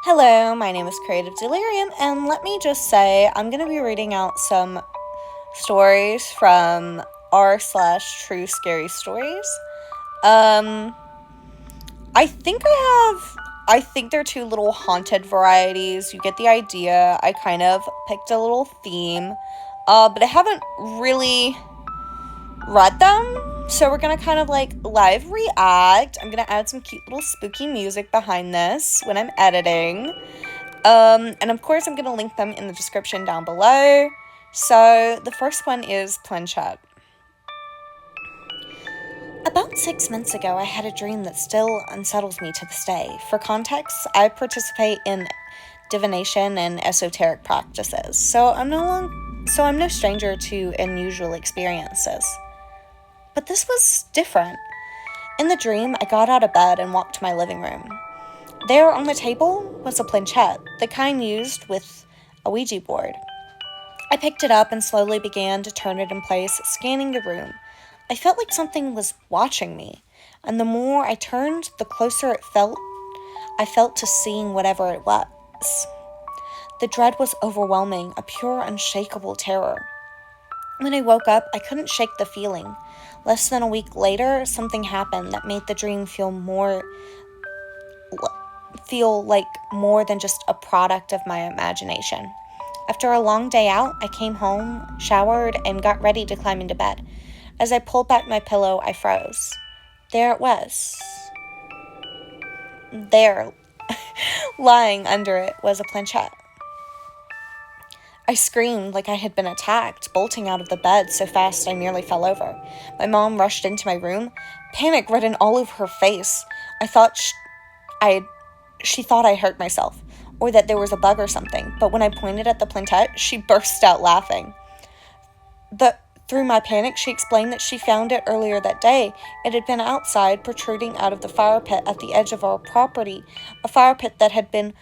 Hello, my name is Creative Delirium, and let me just say I'm going to be reading out some stories from r/true scary stories. Um, I think they're two little haunted varieties. You get the idea. I kind of picked a little theme, but I haven't really read them, so we're gonna kind of live react. I'm gonna add some cute little spooky music behind this when I'm editing. And of course I'm gonna link them in the description down below. So the first one is Planchette. About 6 months ago, I had a dream that still unsettles me to this day. For context, I participate in divination and esoteric practices, so I'm no stranger to unusual experiences. But this was different. In the dream, I got out of bed and walked to my living room. There on the table was a planchette, the kind used with a Ouija board. I picked it up and slowly began to turn it in place, scanning the room. I felt like something was watching me, and the more I turned, the closer I felt to seeing whatever it was. The dread was overwhelming, a pure, unshakable terror. When I woke up, I couldn't shake the feeling. Less than a week later, something happened that made the dream feel like more than just a product of my imagination. After a long day out, I came home, showered, and got ready to climb into bed. As I pulled back my pillow, I froze. There it was. There, lying under it, was a planchette. I screamed like I had been attacked, bolting out of the bed so fast I nearly fell over. My mom rushed into my room, panic written all over her face. She thought I hurt myself, or that there was a bug or something, but when I pointed at the planchette, she burst out laughing. Through my panic, she explained that she found it earlier that day. It had been outside, protruding out of the fire pit at the edge of our property, a fire pit that had been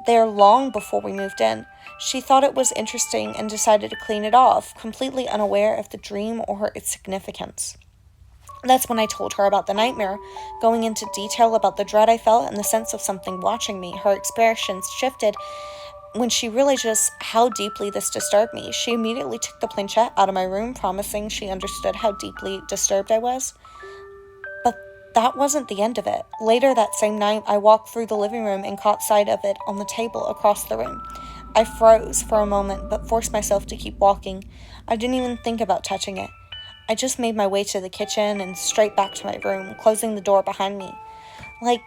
there long before we moved in. She thought it was interesting and decided to clean it off, completely unaware of the dream or its significance. That's when I told her about the nightmare, going into detail about the dread I felt and the sense of something watching me. Her expressions shifted when she realized just how deeply this disturbed me. She immediately took the planchette out of my room, promising she understood how deeply disturbed I was. But that wasn't the end of it. Later that same night, I walked through the living room and caught sight of it on the table across the room. I froze for a moment, but forced myself to keep walking. I didn't even think about touching it. I just made my way to the kitchen and straight back to my room, closing the door behind me. Like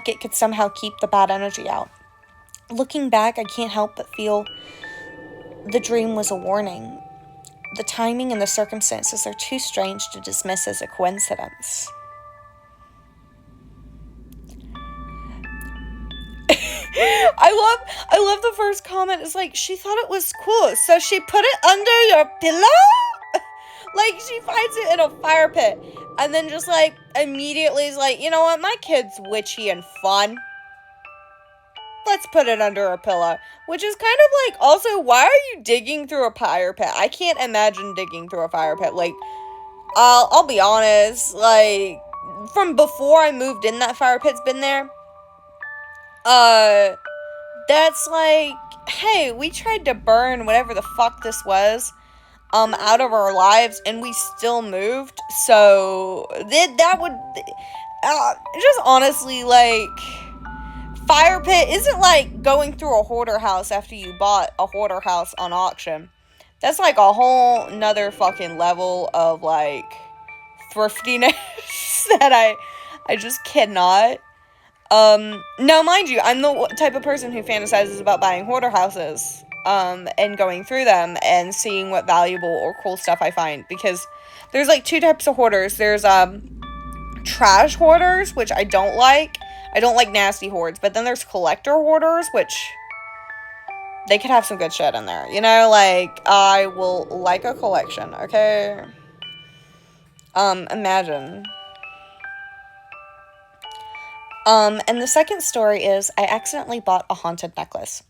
it could somehow keep the bad energy out. Looking back, I can't help but feel the dream was a warning. The timing and the circumstances are too strange to dismiss as a coincidence. I love the first comment. It's like, she thought it was cool, so she put it under your pillow? Like, she finds it in a fire pit, and then just, immediately is like, you know what, my kid's witchy and fun. Let's put it under a pillow. Which is kind of also, why are you digging through a fire pit? I can't imagine digging through a fire pit. I'll be honest, from before I moved in, that fire pit's been there. That's hey, we tried to burn whatever the fuck this was, out of our lives, and we still moved, so, that would, just honestly, fire pit isn't like going through a hoarder house after you bought a hoarder house on auction. That's a whole nother fucking level of thriftiness that I just cannot. Now mind you, I'm the type of person who fantasizes about buying hoarder houses, and going through them and seeing what valuable or cool stuff I find, because there's two types of hoarders. There's trash hoarders, which I don't like. I don't like nasty hoards. But then there's collector hoarders, which they could have some good shit in there. I will like a collection, okay? Imagine. And the second story is, I accidentally bought a haunted necklace.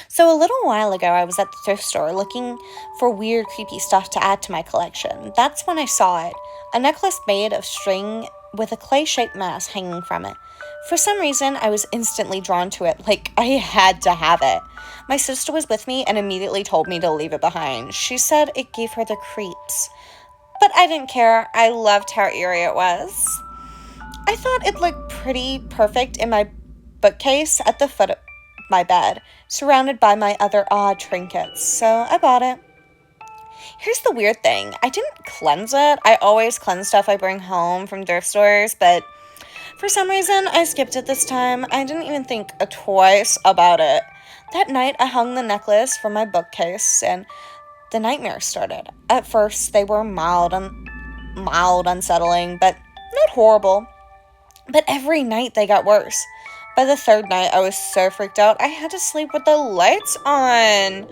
So a little while ago, I was at the thrift store looking for weird, creepy stuff to add to my collection. That's when I saw it. A necklace made of string with a clay-shaped mask hanging from it. For some reason, I was instantly drawn to it, like I had to have it. My sister was with me and immediately told me to leave it behind. She said it gave her the creeps. But I didn't care. I loved how eerie it was. I thought it looked pretty perfect in my bookcase at the foot of my bed, surrounded by my other odd trinkets, so I bought it. Here's the weird thing. I didn't cleanse it. I always cleanse stuff I bring home from thrift stores, but for some reason, I skipped it this time. I didn't even think twice about it. That night, I hung the necklace from my bookcase, and the nightmares started. At first, they were mild, unsettling, but not horrible. But every night, they got worse. By the third night, I was so freaked out, I had to sleep with the lights on.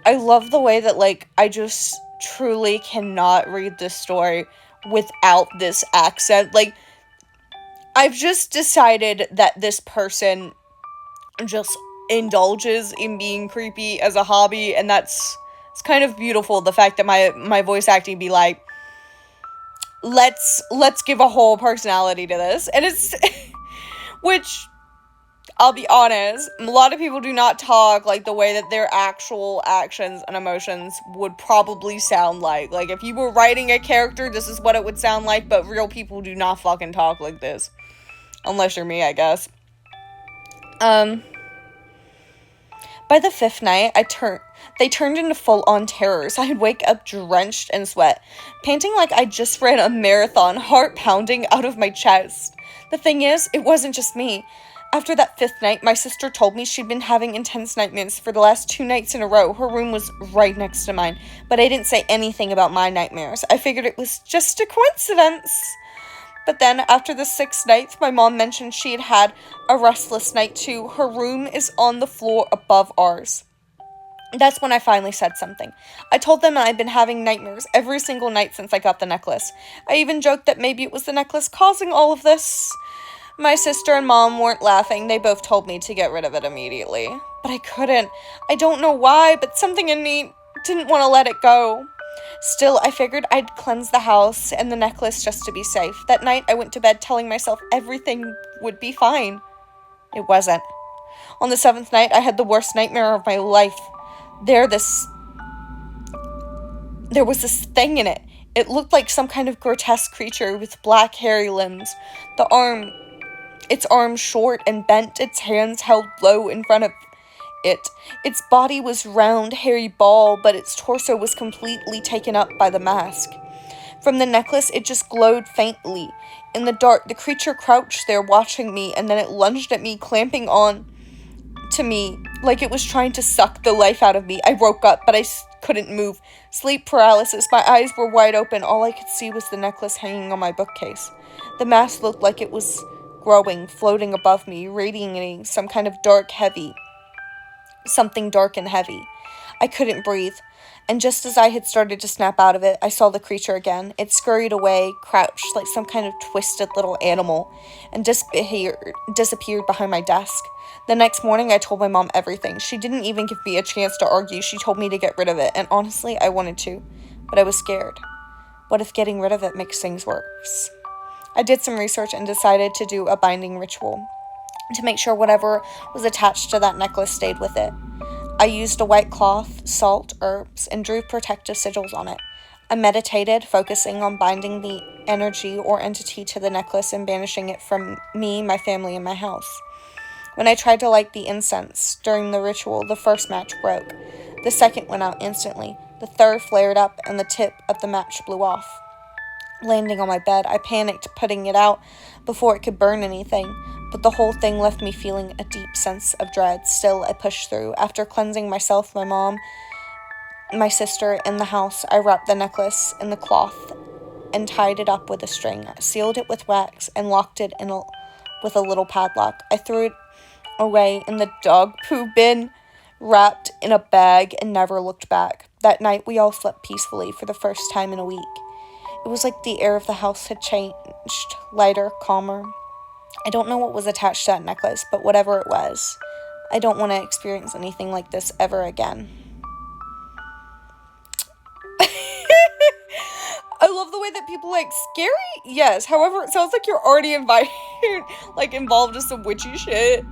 I love the way that, I just truly cannot read this story without this accent. I've just decided that this person just indulges in being creepy as a hobby, and it's kind of beautiful, the fact that my voice acting be like, let's give a whole personality to this. And it's which, I'll be honest, a lot of people do not talk like the way that their actual actions and emotions would probably sound like. If you were writing a character, this is what it would sound like, but real people do not fucking talk like this. Unless you're me, I guess. By the fifth night, they turned into full-on terrors. I'd wake up drenched in sweat, panting like I just ran a marathon, heart pounding out of my chest. The thing is, it wasn't just me. After that fifth night, my sister told me she'd been having intense nightmares for the last 2 nights in a row. Her room was right next to mine, but I didn't say anything about my nightmares. I figured it was just a coincidence. But then, after the 6th night, my mom mentioned she had a restless night too. Her room is on the floor above ours. That's when I finally said something. I told them I'd been having nightmares every single night since I got the necklace. I even joked that maybe it was the necklace causing all of this. My sister and mom weren't laughing. They both told me to get rid of it immediately. But I couldn't. I don't know why, but something in me didn't want to let it go. Still, I figured I'd cleanse the house and the necklace just to be safe. That night, I went to bed telling myself everything would be fine. It wasn't. On the 7th night, I had the worst nightmare of my life. There was this thing in it. It looked like some kind of grotesque creature with black, hairy limbs. Its arms short and bent, its hands held low in front of it. Its body was round, hairy ball, but its torso was completely taken up by the mask. From the necklace, it just glowed faintly. In the dark, the creature crouched there watching me, and then it lunged at me, clamping on to me like it was trying to suck the life out of me. I woke up, but I couldn't move. Sleep paralysis. My eyes were wide open. All I could see was the necklace hanging on my bookcase. The mask looked like it was growing, floating above me, radiating something dark and heavy. I couldn't breathe, and just as I had started to snap out of it, I saw the creature again. It scurried away, crouched like some kind of twisted little animal, and disappeared behind my desk. The next morning, I told my mom everything. She didn't even give me a chance to argue. She told me to get rid of it, and honestly, I wanted to, but I was scared. What if getting rid of it makes things worse? I did some research and decided to do a binding ritual to make sure whatever was attached to that necklace stayed with it. I used a white cloth, salt, herbs, and drew protective sigils on it. I meditated, focusing on binding the energy or entity to the necklace and banishing it from me, my family, and my house. When I tried to light the incense during the ritual, the first match broke. The second went out instantly. The third flared up, and the tip of the match blew off. Landing on my bed, I panicked, putting it out before it could burn anything, but the whole thing left me feeling a deep sense of dread. Still, I pushed through. After cleansing myself, my mom, my sister, and the house, I wrapped the necklace in the cloth and tied it up with a string, sealed it with wax, and locked it with a little padlock. I threw it away in the dog poo bin, wrapped in a bag, and never looked back. That night, we all slept peacefully for the first time in a week. It was like the air of the house had changed, lighter, calmer. I don't know what was attached to that necklace, but whatever it was, I don't want to experience anything like this ever again. I love the way that people like, scary? Yes. However, it sounds like you're already invited, like, involved in some witchy shit.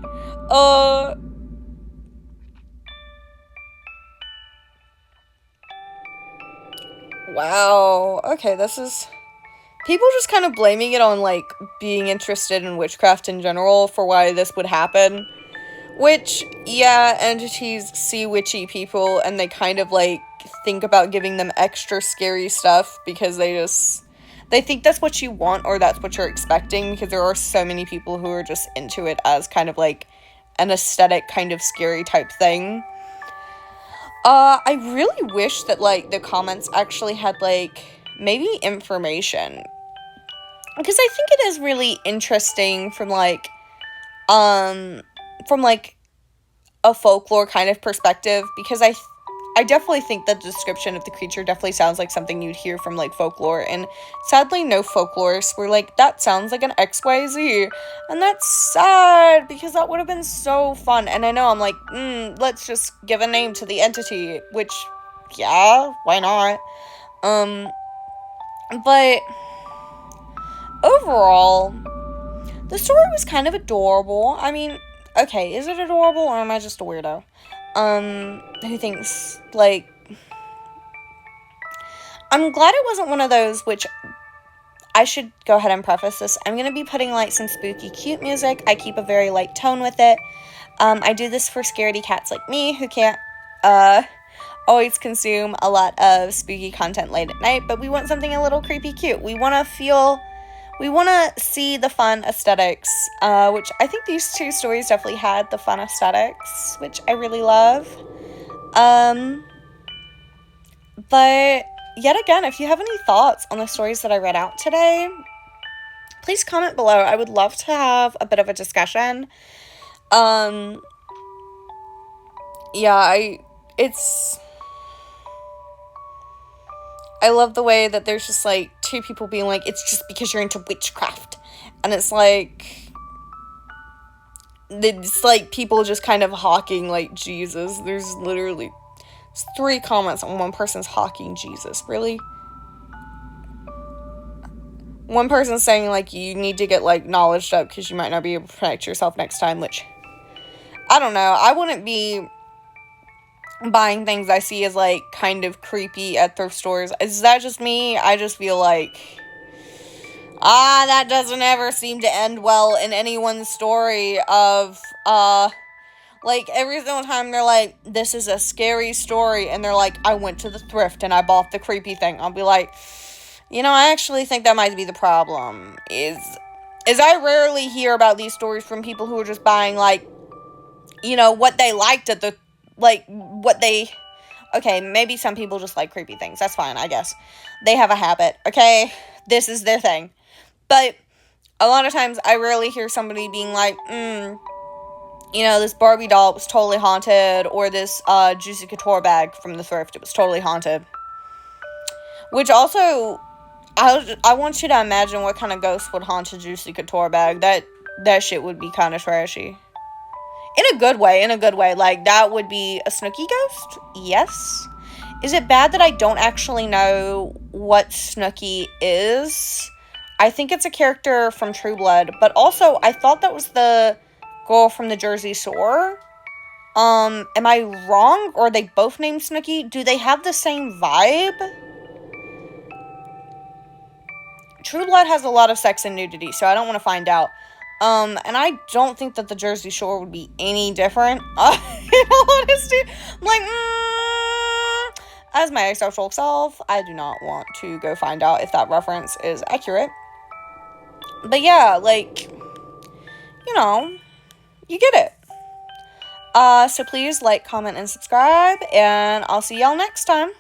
Wow. Okay, this is... People just kind of blaming it on, like, being interested in witchcraft in general for why this would happen. Which, yeah, entities see witchy people and they kind of, like, think about giving them extra scary stuff because they think that's what you want or that's what you're expecting, because there are so many people who are just into it as kind of, like, an aesthetic kind of scary type thing. I really wish that, like, the comments actually had, like, maybe information. Because I think it is really interesting from, like, a folklore kind of perspective, because I definitely think the description of the creature definitely sounds like something you'd hear from, like, folklore, and sadly no folklorists were like, that sounds like an XYZ, and that's sad, because that would have been so fun. And I know I'm like, let's just give a name to the entity, which, yeah, why not? But overall, the story was kind of adorable. I mean, okay, is it adorable, or am I just a weirdo? Who thinks, like... I'm glad it wasn't one of those, which... I should go ahead and preface this. I'm gonna be putting, like, some spooky, cute music. I keep a very light tone with it. I do this for scaredy cats like me, who can't, always consume a lot of spooky content late at night, but we want something a little creepy cute. We want to see the fun aesthetics, which I think these two stories definitely had the fun aesthetics, which I really love. But yet again, if you have any thoughts on the stories that I read out today, please comment below. I would love to have a bit of a discussion. Yeah, I love the way that there's just, like, two people being like, it's just because you're into witchcraft. And it's like people just kind of hawking, like, Jesus. There's literally 3 comments on one person's hawking Jesus. Really? One person's saying, like, you need to get, like, knowledged up because you might not be able to protect yourself next time, which, I don't know. I wouldn't be buying things I see as, like, kind of creepy at thrift stores. Is that just me? I just feel like, that doesn't ever seem to end well in anyone's story of, like, every single time they're like, this is a scary story, and they're like, I went to the thrift and I bought the creepy thing. I'll be like, I actually think that might be the problem, is I rarely hear about these stories from people who are just buying, like, what they liked at the, like, okay, maybe some people just like creepy things. That's fine, I guess. They have a habit, okay? This is their thing. But a lot of times, I rarely hear somebody being like, this Barbie doll was totally haunted, or this Juicy Couture bag from the thrift, it was totally haunted. Which also, I want you to imagine what kind of ghost would haunt a Juicy Couture bag. That shit would be kind of trashy. In a good way. Like, that would be a Snooki ghost? Yes. Is it bad that I don't actually know what Snooki is? I think it's a character from True Blood, but also, I thought that was the girl from the Jersey Shore. Am I wrong? Or are they both named Snooki? Do they have the same vibe? True Blood has a lot of sex and nudity, so I don't want to find out. And I don't think that the Jersey Shore would be any different. In all honesty, I'm like, as my asexual self, I do not want to go find out if that reference is accurate. But yeah, like, you get it. So please like, comment, and subscribe, and I'll see y'all next time.